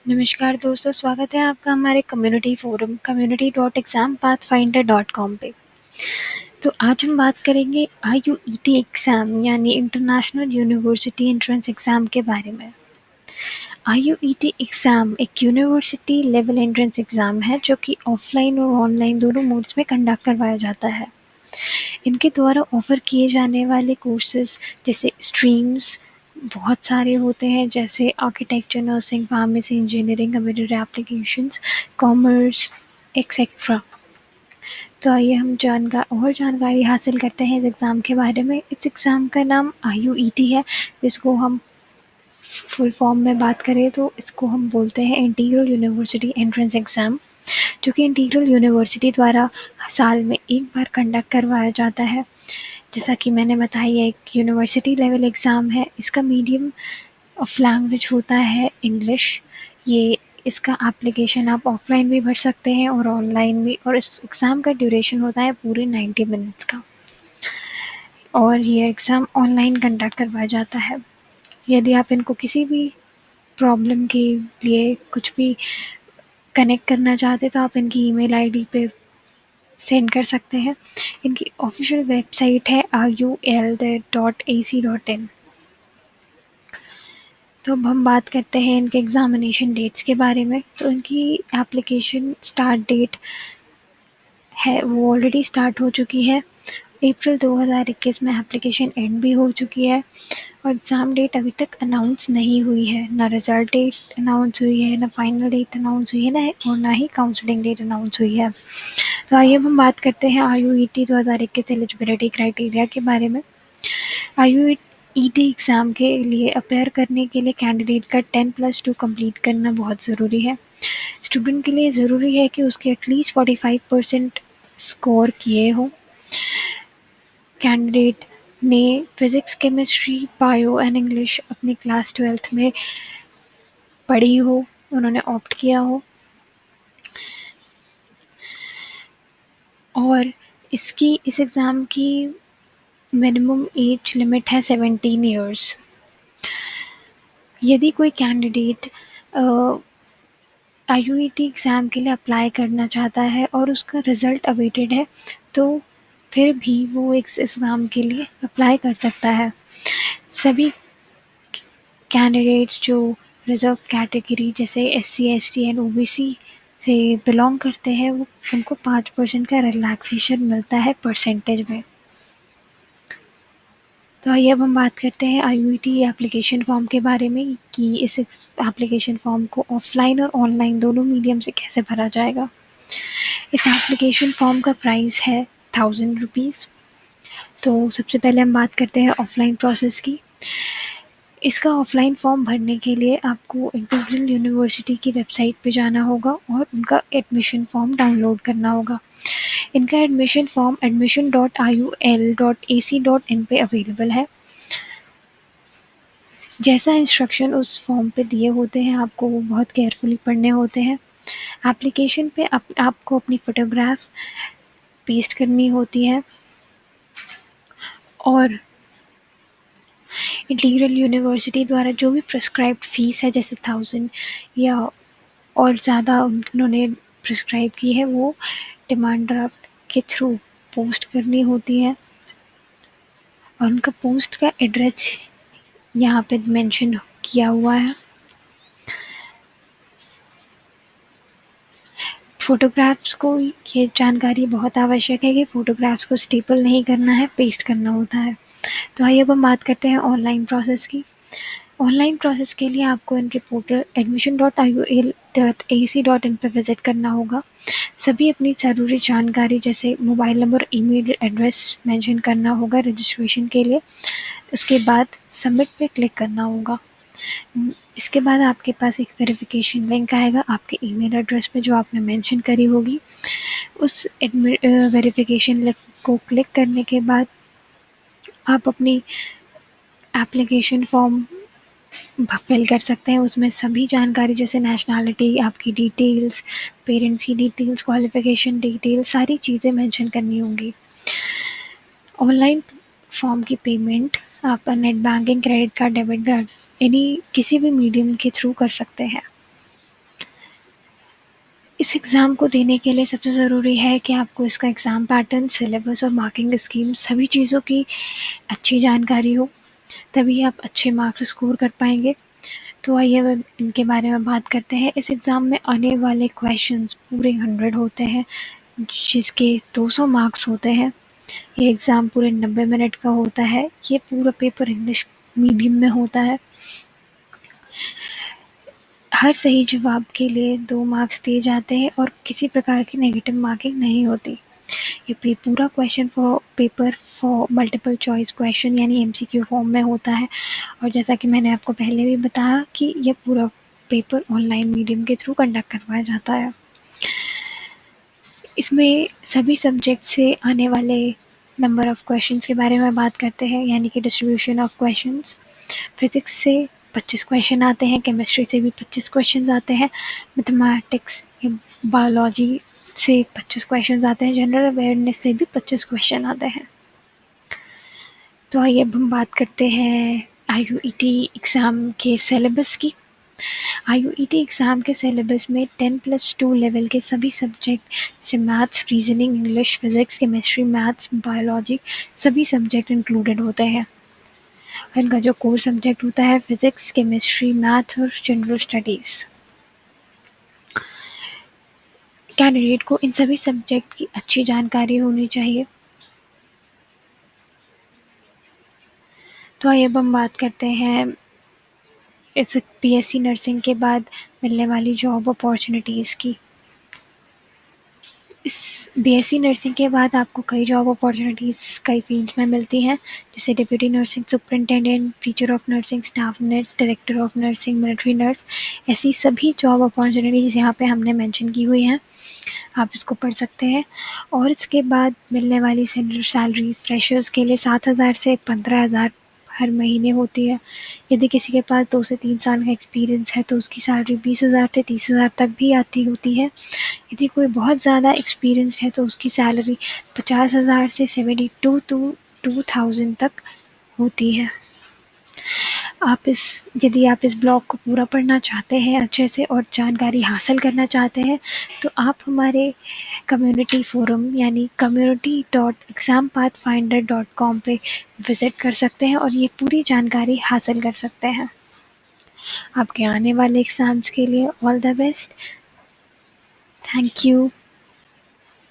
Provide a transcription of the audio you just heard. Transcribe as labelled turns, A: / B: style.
A: नमस्कार दोस्तों, स्वागत है आपका हमारे कम्युनिटी फोरम community.exampathfinder.com पे। तो आज हम बात करेंगे IUET एग्ज़ाम यानी इंटरनेशनल यूनिवर्सिटी एंट्रेंस एग्ज़ाम के बारे में। IUET एग्ज़ाम एक यूनिवर्सिटी लेवल एंट्रेंस एग्ज़ाम है जो कि ऑफलाइन और ऑनलाइन दोनों मोड्स में कंडक्ट करवाया जाता है। इनके द्वारा ऑफ़र किए जाने वाले कोर्सेज़ जैसे स्ट्रीम्स बहुत सारे होते हैं, जैसे architecture, nursing, pharmacy, engineering, computer applications, commerce etcetera. तो आइए हम जानकारी हासिल करते हैं इस एग्ज़ाम के बारे में। इस एग्ज़ाम का नाम IUET है, जिसको हम फुल फॉर्म में बात करें तो इसको हम बोलते हैं इंटीग्रल यूनिवर्सिटी एंट्रेंस एग्ज़ाम, जो कि इंटीग्रल यूनिवर्सिटी द्वारा साल में एक बार कंडक्ट करवाया जाता है। जैसा कि मैंने बताया, एक यूनिवर्सिटी लेवल एग्ज़ाम है। इसका मीडियम ऑफ लैंग्वेज होता है इंग्लिश। ये इसका एप्लीकेशन आप ऑफलाइन भी भर सकते हैं और ऑनलाइन भी, और इस एग्ज़ाम का ड्यूरेशन होता है पूरे 90 मिनट्स का, और ये एग्ज़ाम ऑनलाइन कंडक्ट करवाया जाता है। यदि आप इनको किसी भी प्रॉब्लम के लिए कुछ भी कनेक्ट करना चाहते तो आप इनकी ईमेल आईडी पे सेंड कर सकते हैं। इनकी ऑफिशियल वेबसाइट है RUL.AC.in। तो अब हम बात करते हैं इनके एग्ज़ामिनेशन डेट्स के बारे में। तो इनकी एप्लीकेशन स्टार्ट डेट है वो ऑलरेडी स्टार्ट हो चुकी है। अप्रैल 2021 में एप्लीकेशन एंड भी हो चुकी है, और एग्ज़ाम डेट अभी तक अनाउंस नहीं हुई है। ना रिज़ल्ट डेट अनाउंस हुई है, ना फाइनल डेट अनाउंस हुई है, ना ही काउंसलिंग डेट अनाउंस हुई है। तो आइए अब हम बात करते हैं IUET 2021 एलिजिबिलिटी क्राइटेरिया के बारे में। IUET एग्ज़ाम के लिए अपेयर करने के लिए कैंडिडेट का 10+2 कंप्लीट करना बहुत ज़रूरी है। स्टूडेंट के लिए ज़रूरी है कि उसके एटलीस्ट 45% स्कोर किए हों। कैंडिडेट ने physics, chemistry, bio and English अपनी क्लास 12th में पढ़ी हो, उन्होंने ऑप्ट किया हो, और इस एग्ज़ाम की मिनिमम एज लिमिट है 17 ईयर्स। यदि कोई कैंडिडेट IUET एग्ज़ाम के लिए अप्लाई करना चाहता है और उसका रिज़ल्ट अवेटेड है, तो फिर भी वो इस एग्ज़ाम के लिए अप्लाई कर सकता है। सभी कैंडिडेट्स जो रिज़र्व कैटेगरी जैसे SC, ST एंड OBC से बिलोंग करते हैं, वो उनको 5% का रिलैक्सेशन मिलता है परसेंटेज में। तो आइए अब हम बात करते हैं IUET एप्लीकेशन फॉर्म के बारे में कि इस एप्लीकेशन फॉर्म को ऑफलाइन और ऑनलाइन दोनों मीडियम से कैसे भरा जाएगा। इस एप्लीकेशन फॉर्म का प्राइस है 1000 रुपीज़। तो सबसे पहले हम बात करते हैं ऑफलाइन प्रोसेस की। इसका ऑफलाइन फॉर्म भरने के लिए आपको इंटीग्रल यूनिवर्सिटी की वेबसाइट पे जाना होगा और उनका एडमिशन फॉर्म डाउनलोड करना होगा। इनका एडमिशन फॉर्म admission.iul.ac.in पे अवेलेबल है। जैसा इंस्ट्रक्शन उस फॉर्म पे दिए होते हैं, आपको वो बहुत केयरफुली पढ़ने होते हैं। एप्लीकेशन पे आपको अपनी फ़ोटोग्राफ पेस्ट करनी होती है, और इंटीग्रल यूनिवर्सिटी द्वारा जो भी प्रिस्क्राइब्ड फ़ीस है, जैसे 1000 या और ज़्यादा उन्होंने प्रिस्क्राइब की है, वो डिमांड ड्राफ्ट के थ्रू पोस्ट करनी होती है, और उनका पोस्ट का एड्रेस यहाँ पे मेंशन किया हुआ है। फ़ोटोग्राफ्स को ये जानकारी बहुत आवश्यक है कि फ़ोटोग्राफ्स को स्टेपल नहीं करना है, पेस्ट करना होता है। तो आइए अब हम बात करते हैं ऑनलाइन प्रोसेस की। ऑनलाइन प्रोसेस के लिए आपको इनके पोर्टल admission.iul.ac.in पे विज़िट करना होगा। सभी अपनी ज़रूरी जानकारी जैसे mobile number, email address mention करना होगा रजिस्ट्रेशन के लिए। उसके बाद सबमिट पे क्लिक करना होगा। इसके बाद आपके पास एक वेरिफिकेशन लिंक आएगा आपके ईमेल एड्रेस पे जो आपने मेंशन करी होगी। उस वेरिफिकेशन लिंक को क्लिक करने के बाद आप अपनी एप्लीकेशन फॉर्म फिल कर सकते हैं। उसमें सभी जानकारी जैसे नेशनैलिटी, आपकी डिटेल्स, पेरेंट्स की डिटेल्स, क्वालिफ़िकेशन डिटेल्स, सारी चीज़ें मेंशन करनी होंगी। ऑनलाइन फॉर्म की पेमेंट आप net banking, credit card, debit card किसी भी मीडियम के थ्रू कर सकते हैं। इस एग्ज़ाम को देने के लिए सबसे ज़रूरी है कि आपको इसका एग्ज़ाम पैटर्न, सिलेबस और मार्किंग स्कीम सभी चीज़ों की अच्छी जानकारी हो, तभी आप अच्छे मार्क्स स्कोर कर पाएँगे। तो आइए अब इनके बारे में बात करते हैं। इस एग्ज़ाम में आने वाले क्वेश्चंस पूरे 100 होते हैं, जिसके 200 मार्क्स होते हैं। ये एग्ज़ाम पूरे 90 मिनट का होता है। ये पूरा पेपर इंग्लिश मीडियम में होता है। हर सही जवाब के लिए 2 मार्क्स दिए जाते हैं और किसी प्रकार की नेगेटिव मार्किंग नहीं होती। ये पूरा question paper for multiple choice question यानी एमसीक्यू फॉर्म में होता है। और जैसा कि मैंने आपको पहले भी बताया कि ये पूरा पेपर ऑनलाइन मीडियम के थ्रू कंडक्ट करवाया जाता है। इसमें सभी सब्जेक्ट से आने वाले नंबर ऑफ़ क्वेश्चंस के बारे में बात करते हैं, यानी कि डिस्ट्रीब्यूशन ऑफ क्वेश्चंस। फिज़िक्स से 25 क्वेश्चन आते हैं, केमिस्ट्री से भी 25 क्वेश्चन आते हैं, मैथमेटिक्स या बायोलॉजी से 25 क्वेश्चन आते हैं, जनरल अवेयरनेस से भी 25 क्वेश्चन आते हैं। तो आइए अब हम बात करते हैं आईयूईटी एग्ज़ाम के सिलेबस की। आईयूईटी एग्ज़ाम के सिलेबस में 10+2 लेवल के सभी सब्जेक्ट जैसे maths, reasoning, English, physics, chemistry, maths, biology सभी सब्जेक्ट इंक्लूडेड होते हैं। इनका जो कोर सब्जेक्ट होता है फिज़िक्स, केमिस्ट्री, मैथ्स और जनरल स्टडीज़। कैंडिडेट को इन सभी सब्जेक्ट की अच्छी जानकारी होनी चाहिए। तो आइए अब हम बात करते हैं इस बीएससी नर्सिंग के बाद मिलने वाली जॉब अपॉर्चुनिटीज़ की। इस बीएससी नर्सिंग के बाद आपको कई जॉब अपॉर्चुनिटीज़ कई फील्ड्स में मिलती हैं, जैसे deputy nursing superintendent, teacher of nursing, staff nurse, director of nursing, military nurse. ऐसी सभी जॉब अपॉर्चुनिटीज़ यहाँ पे हमने मेंशन की हुई हैं, आप इसको पढ़ सकते हैं। और इसके बाद मिलने वाली सैलरी फ्रेशर्स के लिए 7,000 से 15,000 हर महीने होती है। यदि किसी के पास 2 से 3 साल का एक्सपीरियंस है तो उसकी सैलरी 20,000 से 30,000 तक भी आती होती है। यदि कोई बहुत ज़्यादा एक्सपीरियंस्ड है तो उसकी सैलरी 50,000 से 72 टू 2,000 तक होती है। यदि आप इस ब्लॉग को पूरा पढ़ना चाहते हैं अच्छे से और जानकारी हासिल करना चाहते हैं तो आप हमारे कम्युनिटी फ़ोरम यानी community.exampathfinder.com पे विज़िट कर सकते हैं और ये पूरी जानकारी हासिल कर सकते हैं। आपके आने वाले एग्ज़ाम्स के लिए all the best. Thank you.